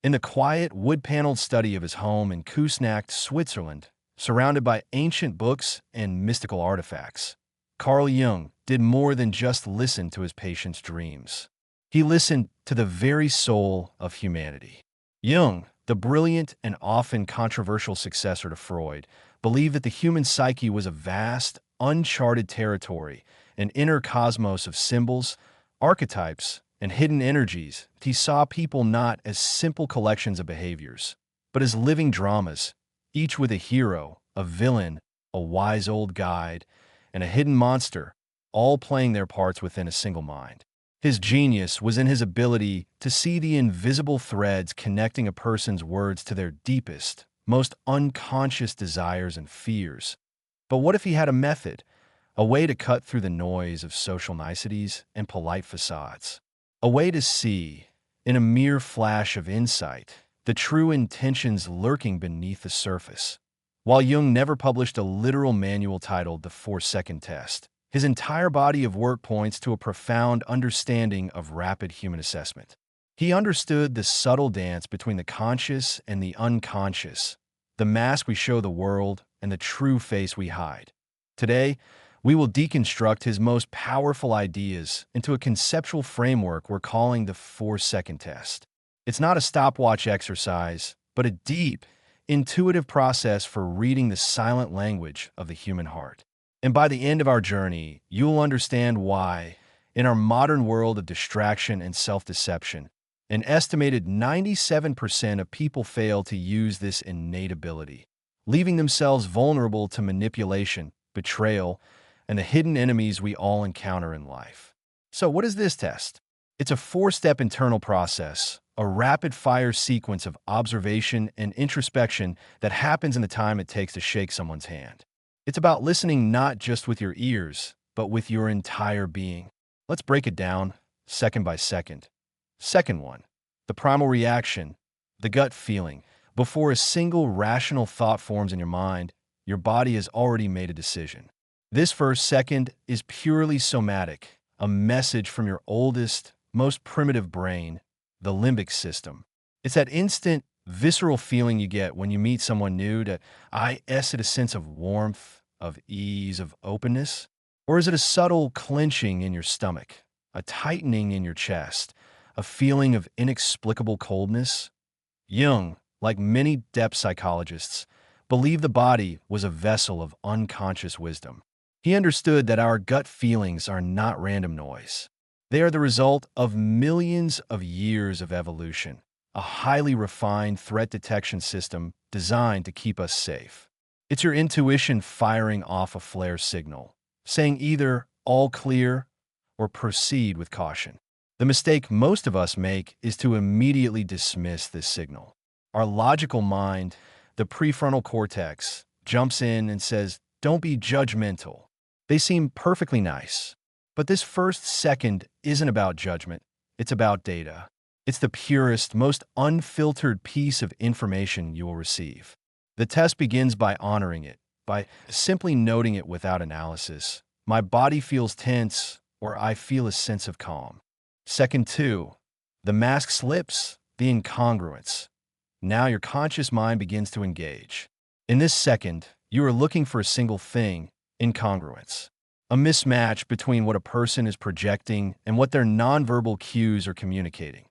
In the quiet, wood-paneled study of his home in Küsnacht, Switzerland, surrounded by ancient books and mystical artifacts, Carl Jung did more than just listen to his patient's dreams. He listened to the very soul of humanity. Jung, the brilliant and often controversial successor to Freud, believed that the human psyche was a vast, uncharted territory, an inner cosmos of symbols, archetypes, and hidden energies. He saw people not as simple collections of behaviors, but as living dramas, each with a hero, a villain, a wise old guide, and a hidden monster, all playing their parts within a single mind. His genius was in his ability to see the invisible threads connecting a person's words to their deepest, most unconscious desires and fears. But what if he had a method, a way to cut through the noise of social niceties and polite facades? A way to see, in a mere flash of insight, the true intentions lurking beneath the surface. While Jung never published a literal manual titled The 4-Second Test, his entire body of work points to a profound understanding of rapid human assessment. He understood the subtle dance between the conscious and the unconscious, the mask we show the world and the true face we hide. Today, we will deconstruct his most powerful ideas into a conceptual framework we're calling the 4-Second Test. It's not a stopwatch exercise, but a deep, intuitive process for reading the silent language of the human heart. And by the end of our journey, you'll understand why, in our modern world of distraction and self-deception, an estimated 97% of people fail to use this innate ability, leaving themselves vulnerable to manipulation, betrayal, and the hidden enemies we all encounter in life. So what is this test? It's a 4-step internal process, a rapid-fire sequence of observation and introspection that happens in the time it takes to shake someone's hand. It's about listening not just with your ears, but with your entire being. Let's break it down, second by second. Second one, the primal reaction, the gut feeling. Before a single rational thought forms in your mind, your body has already made a decision. This first second is purely somatic, a message from your oldest, most primitive brain, the limbic system. It's that instant, visceral feeling you get when you meet someone new. Is it a sense of warmth, of ease, of openness? Or is it a subtle clenching in your stomach, a tightening in your chest, a feeling of inexplicable coldness? Jung, like many depth psychologists, believed the body was a vessel of unconscious wisdom. He understood that our gut feelings are not random noise. They are the result of millions of years of evolution, a highly refined threat detection system designed to keep us safe. It's your intuition firing off a flare signal, saying either all clear or proceed with caution. The mistake most of us make is to immediately dismiss this signal. Our logical mind, the prefrontal cortex, jumps in and says, "Don't be judgmental." They seem perfectly nice. But this first second isn't about judgment. It's about data. It's the purest, most unfiltered piece of information you will receive. The test begins by honoring it, by simply noting it without analysis. My body feels tense, or I feel a sense of calm. Second two, the mask slips, the incongruence. Now your conscious mind begins to engage. In this second, you are looking for a single thing, incongruence. A mismatch between what a person is projecting and what their nonverbal cues are communicating.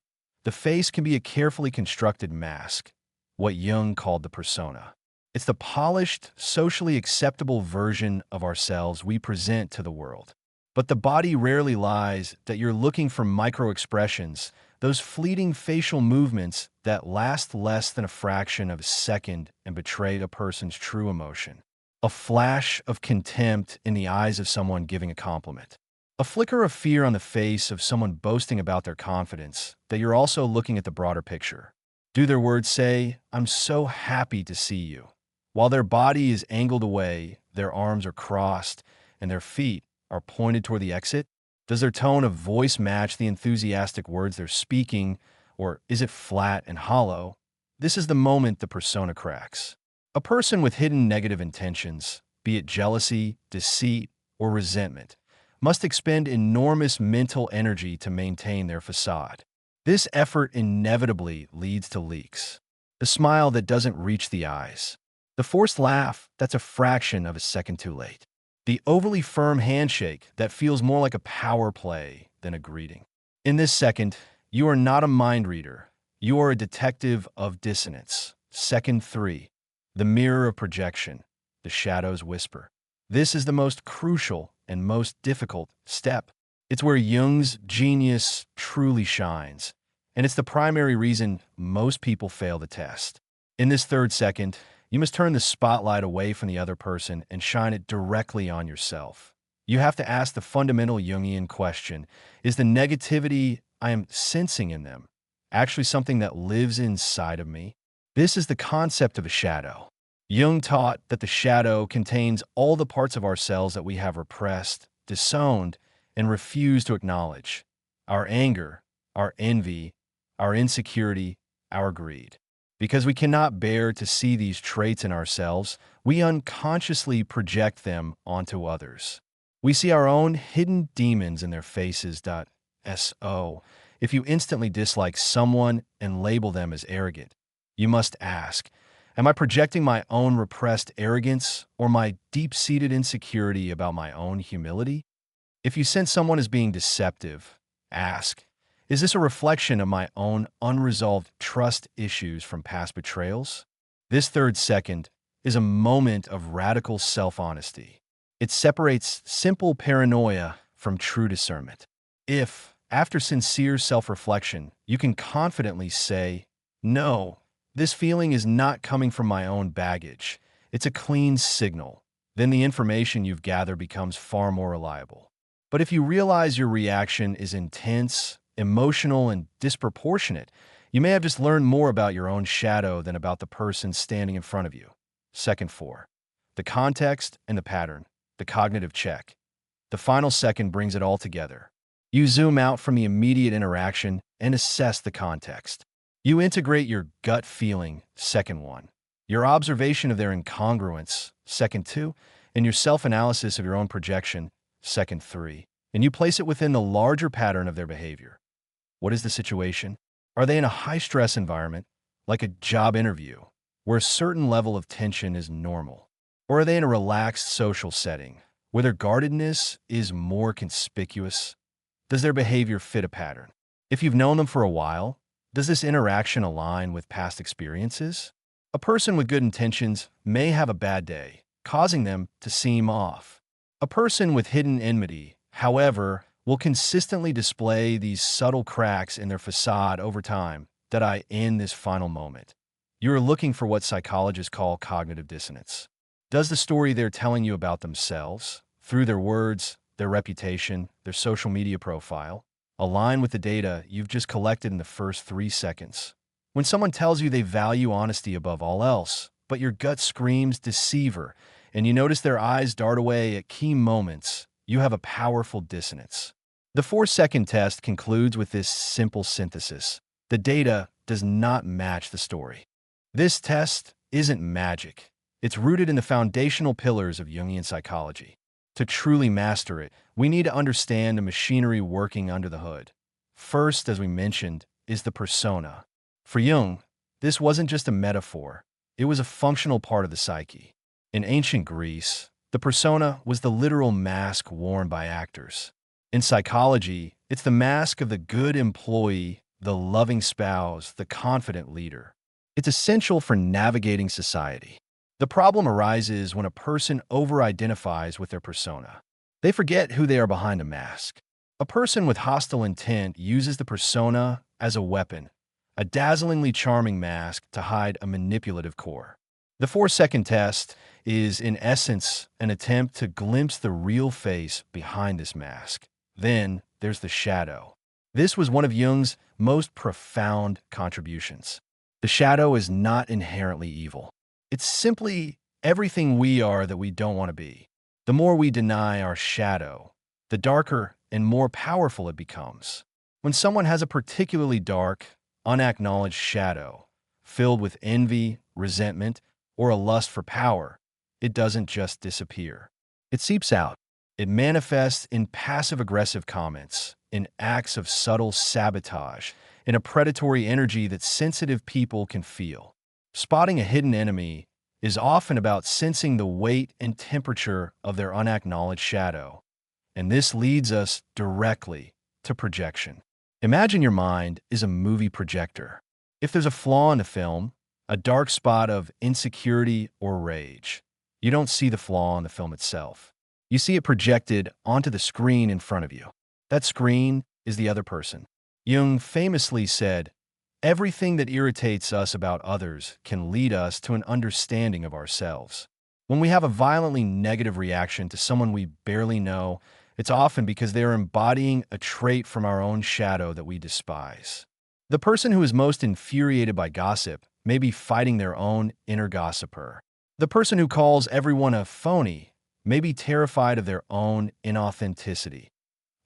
The face can be a carefully constructed mask, what Jung called the persona. It's the polished, socially acceptable version of ourselves we present to the world. But the body rarely lies that you're looking for micro-expressions, those fleeting facial movements that last less than a fraction of a second and betray a person's true emotion. A flash of contempt in the eyes of someone giving a compliment. A flicker of fear on the face of someone boasting about their confidence, that you're also looking at the broader picture. Do their words say, "I'm so happy to see you," while their body is angled away, their arms are crossed, and their feet are pointed toward the exit? Does their tone of voice match the enthusiastic words they're speaking, or is it flat and hollow? This is the moment the persona cracks. A person with hidden negative intentions, be it jealousy, deceit, or resentment, must expend enormous mental energy to maintain their facade. This effort inevitably leads to leaks. The smile that doesn't reach the eyes. The forced laugh that's a fraction of a second too late. The overly firm handshake that feels more like a power play than a greeting. In this second, you are not a mind reader. You are a detective of dissonance. Second 3. The mirror of projection. The shadows whisper. This is the most crucial and most difficult step. It's where Jung's genius truly shines, and it's the primary reason most people fail the test. In this third second, you must turn the spotlight away from the other person and shine it directly on yourself. You have to ask the fundamental Jungian question, is the negativity I am sensing in them actually something that lives inside of me? This is the concept of a shadow. Jung taught that the shadow contains all the parts of ourselves that we have repressed, disowned, and refuse to acknowledge. Our anger, our envy, our insecurity, our greed. Because we cannot bear to see these traits in ourselves, we unconsciously project them onto others. We see our own hidden demons in their faces. So, if you instantly dislike someone and label them as arrogant, you must ask, am I projecting my own repressed arrogance or my deep-seated insecurity about my own humility? If you sense someone as being deceptive, ask, is this a reflection of my own unresolved trust issues from past betrayals? This third second is a moment of radical self-honesty. It separates simple paranoia from true discernment. If, after sincere self-reflection, you can confidently say, no, this feeling is not coming from my own baggage, it's a clean signal, then the information you've gathered becomes far more reliable. But if you realize your reaction is intense, emotional, and disproportionate, you may have just learned more about your own shadow than about the person standing in front of you. Second 4. The context and the pattern, the cognitive check. The final second brings it all together. You zoom out from the immediate interaction and assess the context. You integrate your gut feeling, second 1, your observation of their incongruence, second 2, and your self-analysis of your own projection, second 3, and you place it within the larger pattern of their behavior. What is the situation? Are they in a high-stress environment, like a job interview, where a certain level of tension is normal? Or are they in a relaxed social setting, where their guardedness is more conspicuous? Does their behavior fit a pattern? If you've known them for a while, does this interaction align with past experiences? A person with good intentions may have a bad day, causing them to seem off. A person with hidden enmity, however, will consistently display these subtle cracks in their facade over time. In this final moment, you are looking for what psychologists call cognitive dissonance. Does the story they're telling you about themselves, through their words, their reputation, their social media profile, align with the data you've just collected in the first 3 seconds? When someone tells you they value honesty above all else, but your gut screams deceiver, and you notice their eyes dart away at key moments, you have a powerful dissonance. The 4-second test concludes with this simple synthesis. The data does not match the story. This test isn't magic. It's rooted in the foundational pillars of Jungian psychology. To truly master it, we need to understand the machinery working under the hood. First, as we mentioned, is the persona. For Jung, this wasn't just a metaphor. It was a functional part of the psyche. In ancient Greece, the persona was the literal mask worn by actors. In psychology, it's the mask of the good employee, the loving spouse, the confident leader. It's essential for navigating society. The problem arises when a person over-identifies with their persona. They forget who they are behind a mask. A person with hostile intent uses the persona as a weapon, a dazzlingly charming mask to hide a manipulative core. The 4-second test is, in essence, an attempt to glimpse the real face behind this mask. Then there's the shadow. This was one of Jung's most profound contributions. The shadow is not inherently evil. It's simply everything we are that we don't want to be. The more we deny our shadow, the darker and more powerful it becomes. When someone has a particularly dark, unacknowledged shadow, filled with envy, resentment, or a lust for power, it doesn't just disappear. It seeps out. It manifests in passive-aggressive comments, in acts of subtle sabotage, in a predatory energy that sensitive people can feel. Spotting a hidden enemy is often about sensing the weight and temperature of their unacknowledged shadow, and this leads us directly to projection. Imagine your mind is a movie projector. If there's a flaw in the film, a dark spot of insecurity or rage, you don't see the flaw in the film itself. You see it projected onto the screen in front of you. That screen is the other person. Jung famously said, "Everything that irritates us about others can lead us to an understanding of ourselves." When we have a violently negative reaction to someone we barely know, it's often because they are embodying a trait from our own shadow that we despise. The person who is most infuriated by gossip may be fighting their own inner gossiper. The person who calls everyone a phony may be terrified of their own inauthenticity.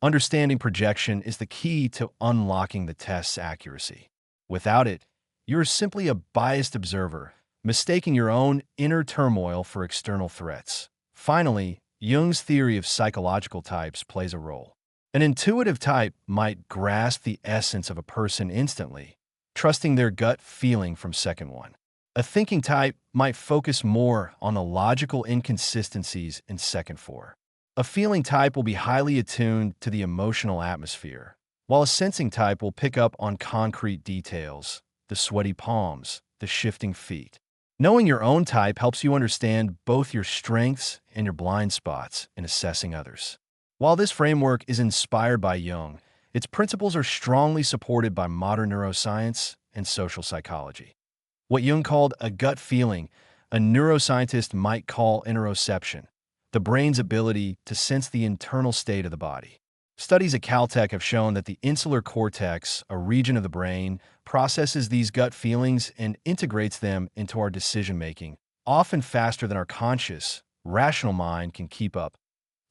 Understanding projection is the key to unlocking the test's accuracy. Without it, you're simply a biased observer, mistaking your own inner turmoil for external threats. Finally, Jung's theory of psychological types plays a role. An intuitive type might grasp the essence of a person instantly, trusting their gut feeling from second one. A thinking type might focus more on the logical inconsistencies in second four. A feeling type will be highly attuned to the emotional atmosphere, while a sensing type will pick up on concrete details, the sweaty palms, the shifting feet. Knowing your own type helps you understand both your strengths and your blind spots in assessing others. While this framework is inspired by Jung, its principles are strongly supported by modern neuroscience and social psychology. What Jung called a gut feeling, a neuroscientist might call interoception, the brain's ability to sense the internal state of the body. Studies at Caltech have shown that the insular cortex, a region of the brain, processes these gut feelings and integrates them into our decision-making, often faster than our conscious, rational mind can keep up.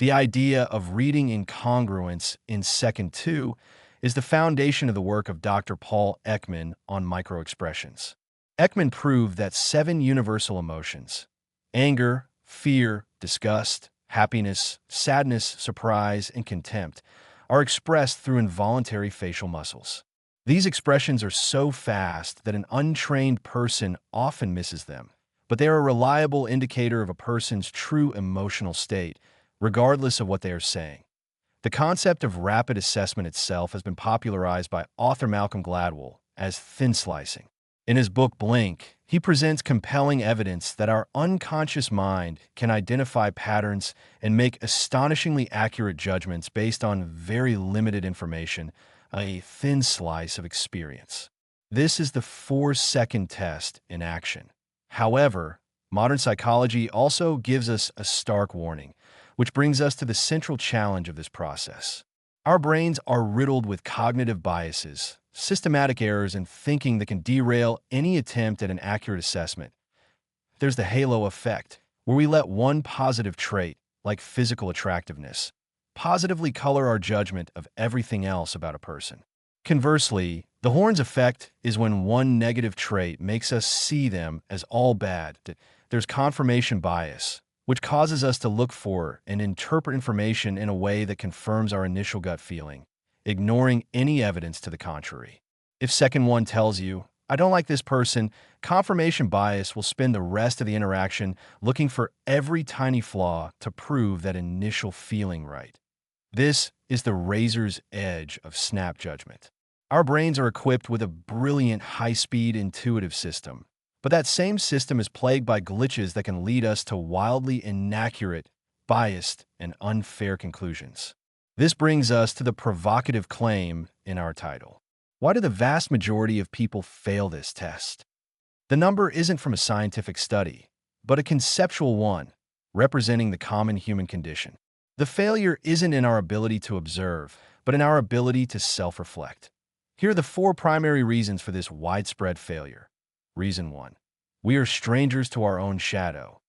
The idea of reading incongruence in second two is the foundation of the work of Dr. Paul Ekman on microexpressions. Ekman proved that 7 universal emotions, anger, fear, disgust, happiness, sadness, surprise, and contempt, are expressed through involuntary facial muscles. These expressions are so fast that an untrained person often misses them, but they are a reliable indicator of a person's true emotional state, regardless of what they are saying. The concept of rapid assessment itself has been popularized by author Malcolm Gladwell as thin slicing. In his book Blink, he presents compelling evidence that our unconscious mind can identify patterns and make astonishingly accurate judgments based on very limited information, a thin slice of experience. This is the 4-second test in action. However, modern psychology also gives us a stark warning, which brings us to the central challenge of this process. Our brains are riddled with cognitive biases, systematic errors in thinking that can derail any attempt at an accurate assessment. There's the halo effect, where we let one positive trait, like physical attractiveness, positively color our judgment of everything else about a person. Conversely, the horns effect is when one negative trait makes us see them as all bad. There's confirmation bias, which causes us to look for and interpret information in a way that confirms our initial gut feeling, ignoring any evidence to the contrary. If second one tells you, "I don't like this person," confirmation bias will spend the rest of the interaction looking for every tiny flaw to prove that initial feeling right. This is the razor's edge of snap judgment. Our brains are equipped with a brilliant high-speed intuitive system, but that same system is plagued by glitches that can lead us to wildly inaccurate, biased, and unfair conclusions. This brings us to the provocative claim in our title. Why do the vast majority of people fail this test? The number isn't from a scientific study, but a conceptual one, representing the common human condition. The failure isn't in our ability to observe, but in our ability to self-reflect. Here are the 4 primary reasons for this widespread failure. Reason 1. We are strangers to our own shadow.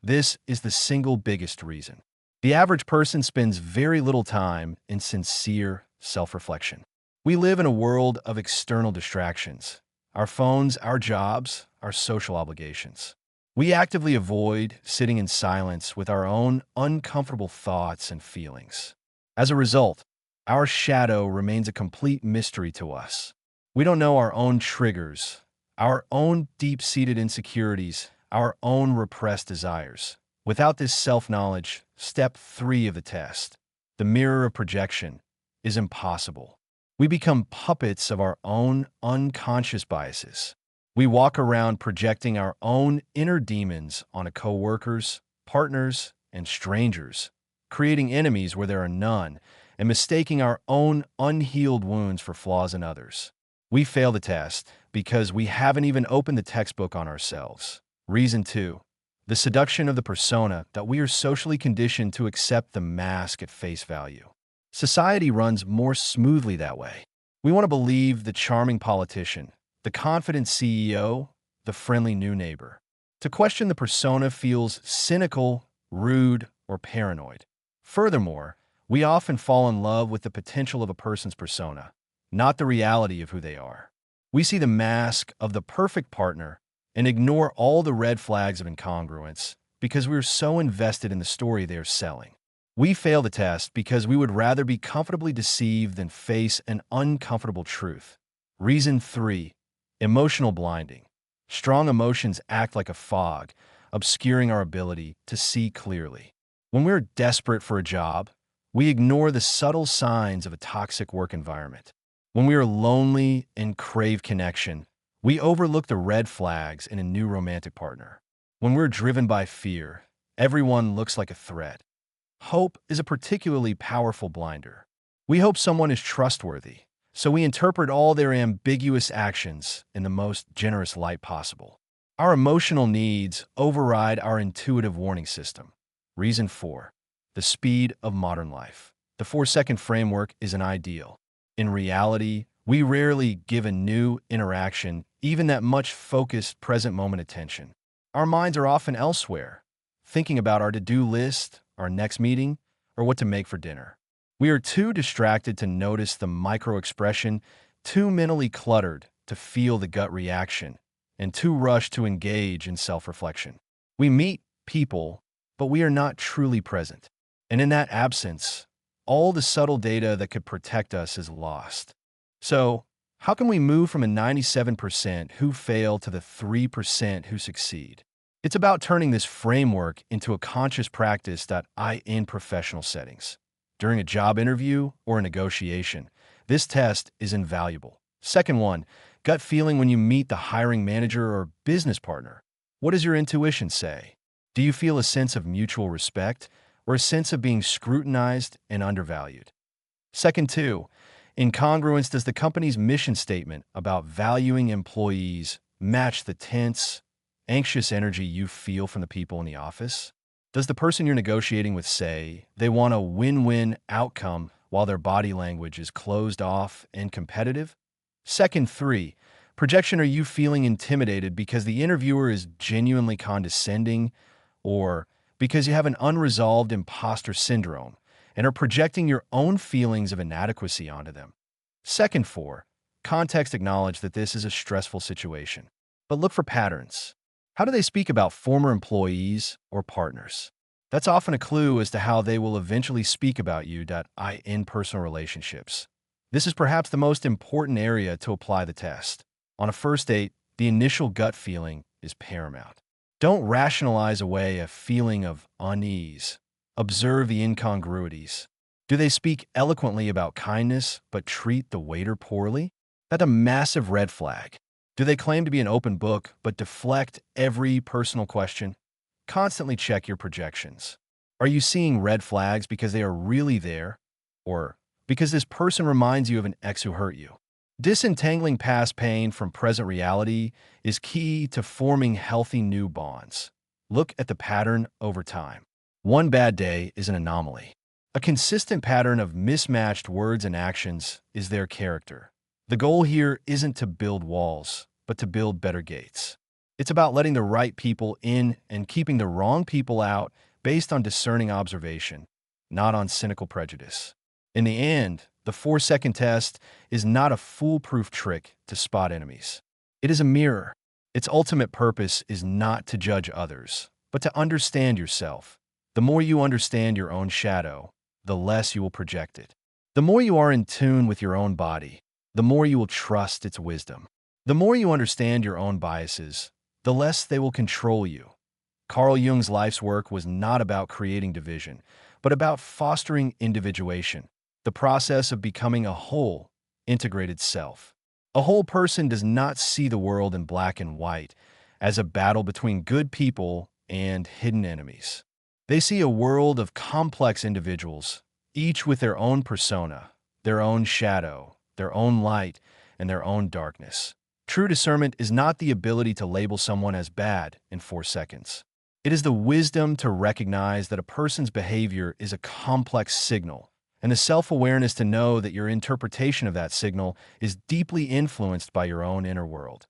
This is the single biggest reason. The average person spends very little time in sincere self-reflection. We live in a world of external distractions: our phones, our jobs, our social obligations. We actively avoid sitting in silence with our own uncomfortable thoughts and feelings. As a result, our shadow remains a complete mystery to us. We don't know our own triggers, our own deep-seated insecurities, our own repressed desires. Without this self-knowledge, step 3 of the test, the mirror of projection, is impossible. We become puppets of our own unconscious biases. We walk around projecting our own inner demons onto coworkers, partners, and strangers, creating enemies where there are none, and mistaking our own unhealed wounds for flaws in others. We fail the test because we haven't even opened the textbook on ourselves. Reason 2. The seduction of the persona that we are socially conditioned to accept the mask at face value. Society runs more smoothly that way. We want to believe the charming politician, the confident CEO, the friendly new neighbor. To question the persona feels cynical, rude, or paranoid. Furthermore, we often fall in love with the potential of a person's persona, not the reality of who they are. We see the mask of the perfect partner and ignore all the red flags of incongruence because we are so invested in the story they are selling. We fail the test because we would rather be comfortably deceived than face an uncomfortable truth. Reason 3. Emotional blinding. Strong emotions act like a fog, obscuring our ability to see clearly. When we're desperate for a job, we ignore the subtle signs of a toxic work environment. When we are lonely and crave connection, we overlook the red flags in a new romantic partner. When we're driven by fear, everyone looks like a threat. Hope is a particularly powerful blinder. We hope someone is trustworthy, so we interpret all their ambiguous actions in the most generous light possible. Our emotional needs override our intuitive warning system. Reason 4. The speed of modern life. The 4-second framework is an ideal. In reality, we rarely give a new interaction even that much focused present-moment attention. Our minds are often elsewhere, thinking about our to-do list, our next meeting, or what to make for dinner. We are too distracted to notice the micro-expression, too mentally cluttered to feel the gut reaction, and too rushed to engage in self-reflection. We meet people, but we are not truly present. And in that absence, all the subtle data that could protect us is lost. So, how can we move from a 97% who fail to the 3% who succeed? It's about turning this framework into a conscious practice in professional settings. During a job interview or a negotiation, this test is invaluable. Second one, gut feeling when you meet the hiring manager or business partner. What does your intuition say? Do you feel a sense of mutual respect or a sense of being scrutinized and undervalued? Second two, incongruence. Does the company's mission statement about valuing employees match the tense, anxious energy you feel from the people in the office? Does the person you're negotiating with say they want a win-win outcome while their body language is closed off and competitive? Second three, projection. Are you feeling intimidated because the interviewer is genuinely condescending or because you have an unresolved imposter syndrome and are projecting your own feelings of inadequacy onto them? Second four, context. Acknowledge that this is a stressful situation, but look for patterns. How do they speak about former employees or partners? That's often a clue as to how they will eventually speak about you in personal relationships. This is perhaps the most important area to apply the test. On a first date, the initial gut feeling is paramount. Don't rationalize away a feeling of unease. Observe the incongruities. Do they speak eloquently about kindness but treat the waiter poorly? That's a massive red flag. Do they claim to be an open book but deflect every personal question? Constantly check your projections. Are you seeing red flags because they are really there, or because this person reminds you of an ex who hurt you? Disentangling past pain from present reality is key to forming healthy new bonds. Look at the pattern over time. One bad day is an anomaly. A consistent pattern of mismatched words and actions is their character. The goal here isn't to build walls, but to build better gates. It's about letting the right people in and keeping the wrong people out based on discerning observation, not on cynical prejudice. In the end, the 4-second test is not a foolproof trick to spot enemies. It is a mirror. Its ultimate purpose is not to judge others, but to understand yourself. The more you understand your own shadow, the less you will project it. The more you are in tune with your own body, the more you will trust its wisdom. The more you understand your own biases, the less they will control you. Carl Jung's life's work was not about creating division, but about fostering individuation, the process of becoming a whole, integrated self. A whole person does not see the world in black and white, as a battle between good people and hidden enemies. They see a world of complex individuals, each with their own persona, their own shadow, their own light, and their own darkness. True discernment is not the ability to label someone as bad in 4 seconds. It is the wisdom to recognize that a person's behavior is a complex signal, and the self-awareness to know that your interpretation of that signal is deeply influenced by your own inner world.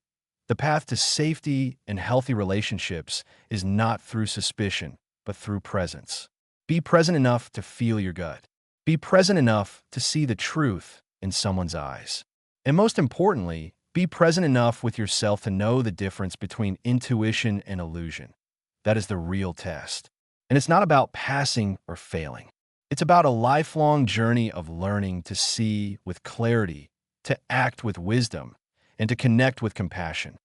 The path to safety and healthy relationships is not through suspicion, but through presence. Be present enough to feel your gut. Be present enough to see the truth in someone's eyes. And most importantly, be present enough with yourself to know the difference between intuition and illusion. That is the real test. And it's not about passing or failing. It's about a lifelong journey of learning to see with clarity, to act with wisdom, and to connect with compassion.